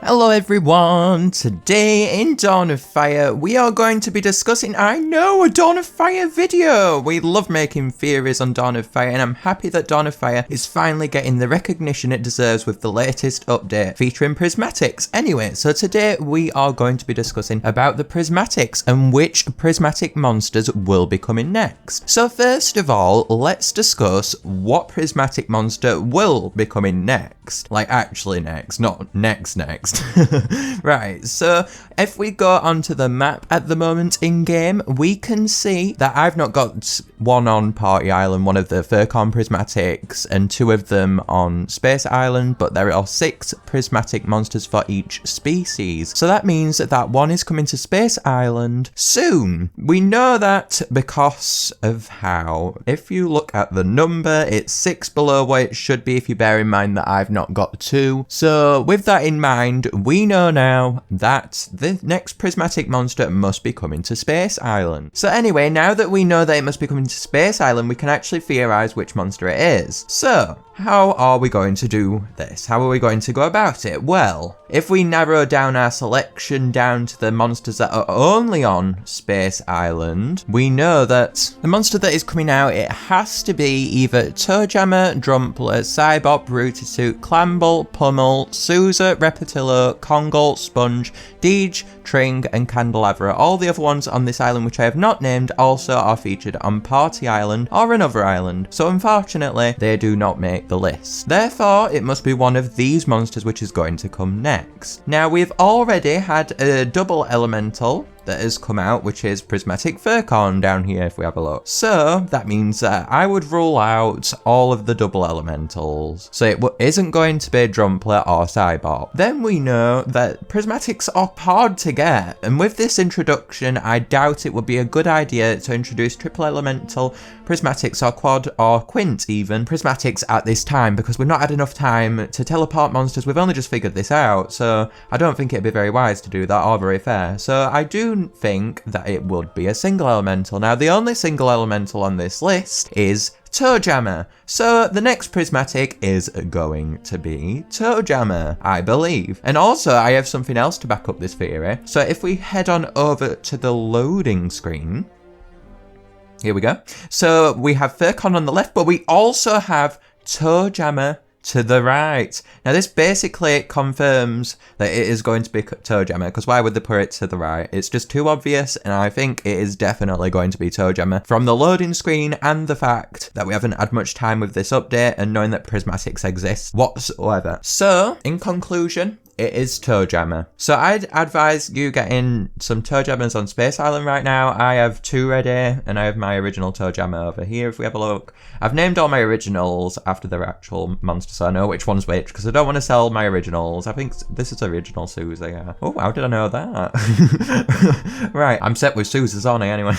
Hello everyone, today in Dawn of Fire we are going to be discussing, a Dawn of Fire video! We love making theories on Dawn of Fire and I'm happy that Dawn of Fire is finally getting the recognition it deserves with the latest update featuring Prismatics. Anyway, so today we are going to be discussing about the Prismatics and which Prismatic monsters will be coming next. So first of all, let's discuss what Prismatic monster will be coming next. Like actually next, not next. Right, so if we go onto the map at the moment in game, we can see that I've not got one on Party Island, one of the Furcon Prismatics, and two of them on Space Island, but there are 6 Prismatic monsters for each species. So that means that one is coming to Space Island soon. We know that because of how, if you look at the number, it's 6 below what it should be if you bear in mind that I've not got 2. So with that in mind, we know now that the next Prismatic monster must be coming to Space Island. So anyway, now that we know that it must be coming to Space Island, we can actually theorize which monster it is. So, how are we going to do this? How are we going to go about it? Well, if we narrow down our selection down to the monsters that are only on Space Island, we know that the monster that is coming out, it has to be either Toejammer, Drumpler, Cybop, Rootitoot, Clamble, Pummel, Sousa, Repetillo, Kongol, Sponge, Deej, Tring, and Candelabra. All the other ones on this island which I have not named also are featured on Party Island or another island, so unfortunately they do not make the list. Therefore, it must be one of these monsters which is going to come next. Now, we've already had a double elemental that has come out, which is Prismatic Furcon down here if we have a look. So that means that I would rule out all of the double elementals. So it isn't going to be Drumpler or Cybop. Then we know that Prismatics are hard to get, and with this introduction I doubt it would be a good idea to introduce triple elemental Prismatics or quad or quint even Prismatics at this time, because we've not had enough time to teleport monsters. We've only just figured this out, so I don't think it'd be very wise to do that or very fair. So I do think that it would be a single elemental. Now, the only single elemental on this list is Toejammer. So the next Prismatic is going to be Toejammer, I believe. And also, I have something else to back up this theory. So if we head on over to the loading screen, here we go. So we have Furcon on the left, but we also have Toejammer to the right. Now this basically confirms that it is going to be Toejammer, because why would they put it to the right? It's just too obvious, and I think it is definitely going to be Toejammer from the loading screen and the fact that we haven't had much time with this update and knowing that Prismatics exists whatsoever. So, in conclusion, it is Toejammer. So I'd advise you getting some Toejammers on Space Island right now. I have 2 ready, and I have my original Toejammer over here if we have a look. I've named all my originals after their actual monster, so I know which one's which, because I don't want to sell my originals. I think this is original Sousa, yeah. Oh, how did I know that? Right, I'm set with Sousa's, aren't I, anyway?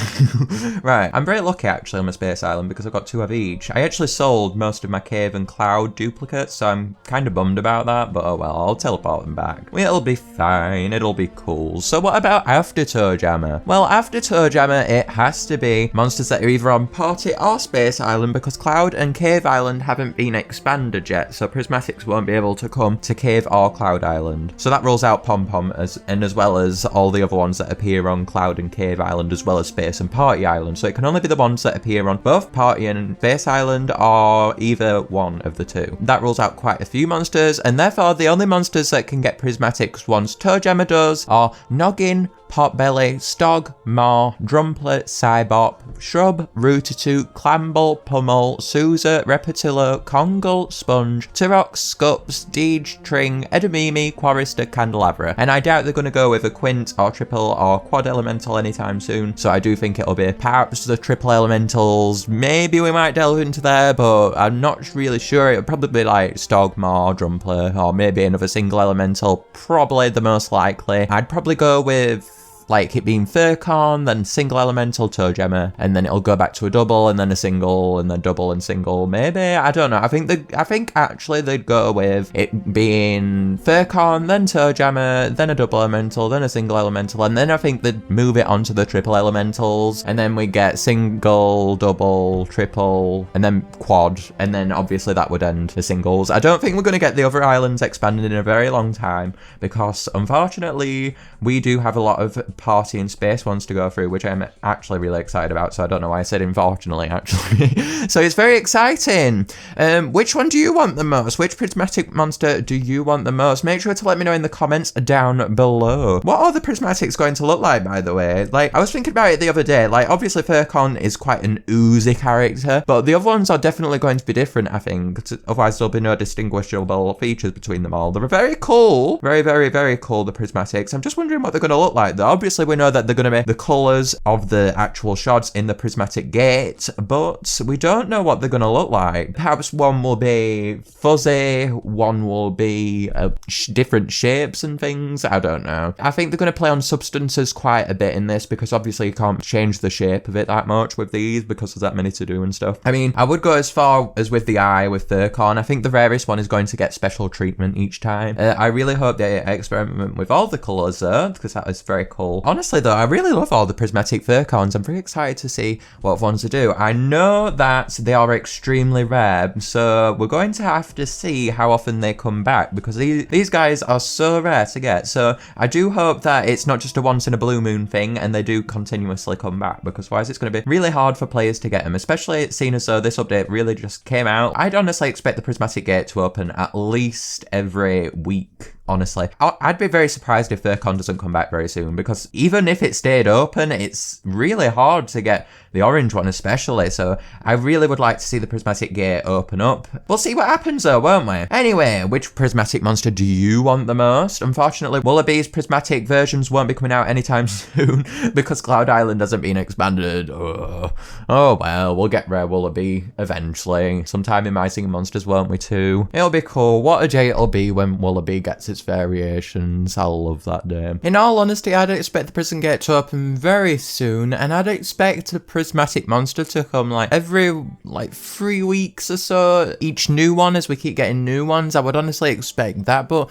Right, I'm very lucky actually on my Space Island because I've got 2 of each. I actually sold most of my Cave and Cloud duplicates, so I'm kind of bummed about that, but oh well, I'll teleport them back. It'll be fine, it'll be cool. So what about after Toejammer? Well, after Toejammer, it has to be monsters that are either on Party or Space Island, because Cloud and Cave Island haven't been expanded yet, so Prismatics won't be able to come to Cave or Cloud Island. So that rules out Pom Pom, as well as all the other ones that appear on Cloud and Cave Island, as well as Space and Party Island. So it can only be the ones that appear on both Party and Space Island, or either one of the 2. That rules out quite a few monsters, and therefore the only monsters that can get Prismatics once Toejammer does are Noggin, Potbelly, Stog, Maw, Drumpler, Cybop, Shrub, Rootitoot, Clamble, Pummel, Sousa, Repetillo, Kongol, Sponge, Turok, Scups, Deej, Tring, Edamame, Chorister, Candelabra. And I doubt they're going to go with a quint or triple or quad elemental anytime soon, so I do think it'll be perhaps the triple elementals. Maybe we might delve into there, but I'm not really sure. It'll probably be like Stog, Maw, Drumpler, or maybe another single elemental, probably the most likely. I'd probably go with like it being Furcon, then single elemental Toe Gemma, and then it'll go back to a double, and then a single, and then double and single. Maybe, I don't know. I think actually they'd go with it being Furcon, then Toe Gemma, then a double elemental, then a single elemental, and then I think they'd move it onto the triple elementals, and then we get single, double, triple, and then quad, and then obviously that would end the singles. I don't think we're going to get the other islands expanded in a very long time, because unfortunately we do have a lot of party and space ones to go through, which I'm actually really excited about, so I don't know why I said unfortunately actually. So it's very exciting. Which one do you want the most? Which prismatic monster do you want the most? Make sure to let me know in the comments down below. What are the prismatics going to look like, by the way? Like, I was thinking about it the other day. Like, obviously Furcon is quite an oozy character, but the other ones are definitely going to be different, I think. Otherwise there'll be no distinguishable features between them all. They're very cool. Very, very, very cool, the prismatics. I'm just wondering what they're going to look like, though. Obviously we know that they're going to be the colours of the actual shards in the prismatic gate, but we don't know what they're going to look like. Perhaps one will be fuzzy, one will be different shapes and things. I don't know. I think they're going to play on substances quite a bit in this, because obviously you can't change the shape of it that much with these because there's that many to do and stuff. I mean, I would go as far as with the eye with Furcon. I think the rarest one is going to get special treatment each time. I really hope they experiment with all the colours though, because that is very cool. Honestly though, I really love all the prismatic Furcons. I'm very excited to see what ones to do. I know that they are extremely rare, so we're going to have to see how often they come back, because these guys are so rare to get. So I do hope that it's not just a once in a blue moon thing and they do continuously come back, because otherwise it's going to be really hard for players to get them, especially seeing as though this update really just came out. I'd honestly expect the prismatic gate to open at least every week. Honestly, I'd be very surprised if Furcon doesn't come back very soon, because even if it stayed open, it's really hard to get the orange one especially, so I really would like to see the prismatic gate open up. We'll see what happens though, won't we? Anyway, which prismatic monster do you want the most? Unfortunately, Wallaby's prismatic versions won't be coming out anytime soon because Cloud Island hasn't been expanded. Oh well, we'll get Rare Wallaby eventually, sometime in My Singing Monsters, won't we too? It'll be cool. What a day it'll be when Wallaby gets its variations. I'll love that day. In all honesty, I'd expect the prison gate to open very soon, and I'd expect the prismatic monster to come like every 3 weeks or so, each new one, as we keep getting new ones. I would honestly expect that, but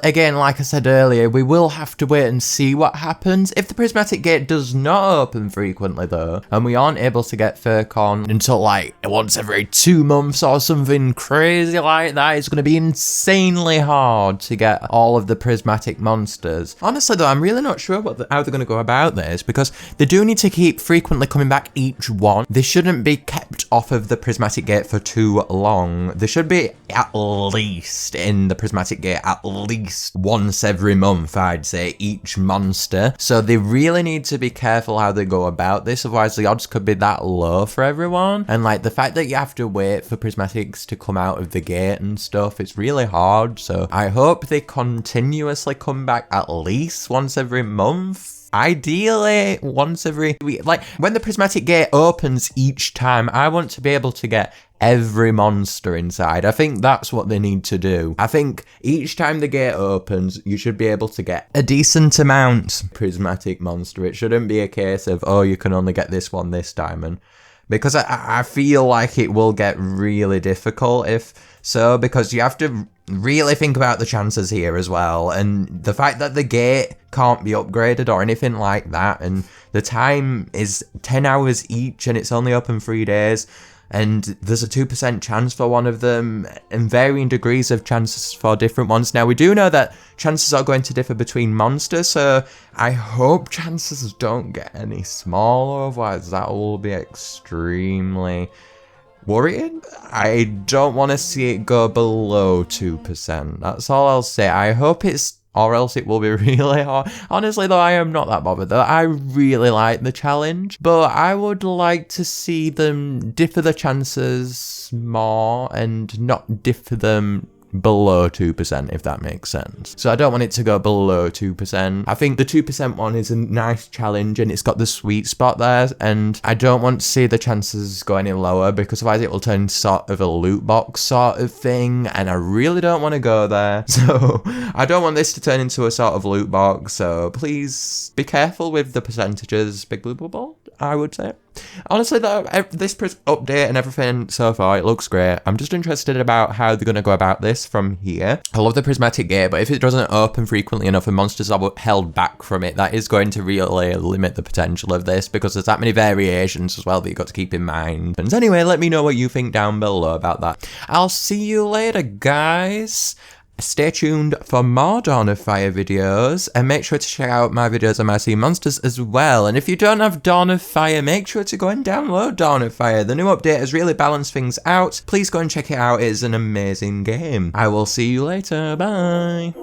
again, like I said earlier, we will have to wait and see what happens. If the prismatic gate does not open frequently though, and we aren't able to get Furcon until once every 2 months or something crazy like that, it's going to be insanely hard to get all of the prismatic monsters. Honestly though, I'm really not sure how they're going to go about this, because they do need to keep frequently coming back each one. They shouldn't be kept off of the prismatic gate for too long. They should be at least in the prismatic gate at least once every month, I'd say, each monster. So they really need to be careful how they go about this, otherwise the odds could be that low for everyone. And the fact that you have to wait for prismatics to come out of the gate and stuff, it's really hard. So I hope they continuously come back at least once every month. Ideally, once every week. When the prismatic gate opens each time, I want to be able to get every monster inside. I think that's what they need to do. I think each time the gate opens, you should be able to get a decent amount prismatic monster. It shouldn't be a case of, oh, you can only get this one this time. Because I feel like it will get really difficult if so, because you have to really think about the chances here as well, and the fact that the gate can't be upgraded or anything like that, and the time is 10 hours each and it's only open 3 days, and there's a 2% chance for one of them, and varying degrees of chances for different ones. Now, we do know that chances are going to differ between monsters, so I hope chances don't get any smaller, otherwise that will be extremely worrying. I don't want to see it go below 2%. That's all I'll say. I hope it's, or else it will be really hard. Honestly though, I am not that bothered though. I really like the challenge, but I would like to see them differ the chances more and not differ them below 2%, if that makes sense. So I don't want it to go below 2%. I think the 2% one is a nice challenge and it's got the sweet spot there, and I don't want to see the chances go any lower because otherwise it will turn sort of a loot box sort of thing, and I really don't want to go there. So I don't want this to turn into a sort of loot box, so please be careful with the percentages, big blue bubble, I would say. Honestly though, this update and everything so far, it looks great. I'm just interested about how they're going to go about this from here. I love the prismatic gate, but if it doesn't open frequently enough and monsters are held back from it, that is going to really limit the potential of this because there's that many variations as well that you've got to keep in mind. And anyway, let me know what you think down below about that. I'll see you later, guys. Stay tuned for more Dawn of Fire videos, and make sure to check out my videos on my Sea Monsters as well. And if you don't have Dawn of Fire, make sure to go and download Dawn of Fire. The new update has really balanced things out. Please go and check it out. It is an amazing game. I will see you later. Bye.